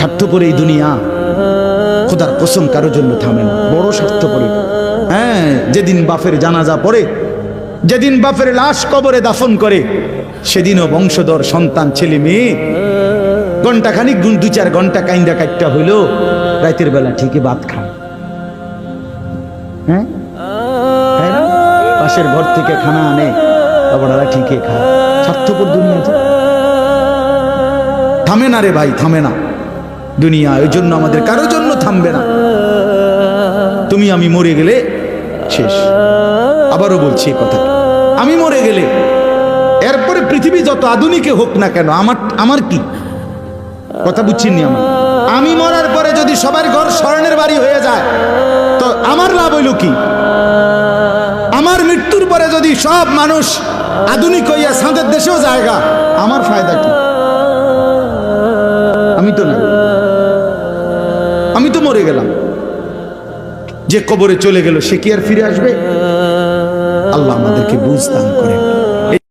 স্বার্থপর এই দুনিয়া, খোদার কসম কারো জন্য থামে না, বড় স্বার্থপর। হ্যাঁ, যেদিন বাপের জানাজা পড়ে, যেদিন বাপের লাশ কবরে দাফন করে, সেদিনও বংশধর সন্তান ছেলে মেয়ে ঘন্টাখানিক 2-4 ঘন্টা কাইন্দা কাটটা হইলো, রাতের বেলা ঠিকই ভাত খায়। হ্যাঁ, পাশের ঘর থেকে খানা আনে, বাবারা ঠিকই খায়। স্বার্থপর দুনিয়া, থামে না রে ভাই, থামে না দুনিয়া। ওই জন্য আমাদের কারোর জন্য থামবে না। তুমি আমি মরে গেলে শেষ। আবারও বলছি এই কথা, আমি মরে গেলে এরপরে পৃথিবী যত আধুনিকে হোক না কেন, আমার কি কথা বুঝছেন নি? আমি মরার পরে যদি সবার ঘর স্বর্ণের বাড়ি হয়ে যায়, তো আমার লাভ হইল কি? আমার মৃত্যুর পরে যদি সব মানুষ আধুনিক হইয়া সাঁদের দেশেও জায়গা, আমার ফায়দা কি? আমি তো না, আমি তো মরে গেলাম। যে কবরে চলে গেল সে কি আর ফিরে আসবে? আল্লাহ আমাদেরকে বুঝ দান করেন।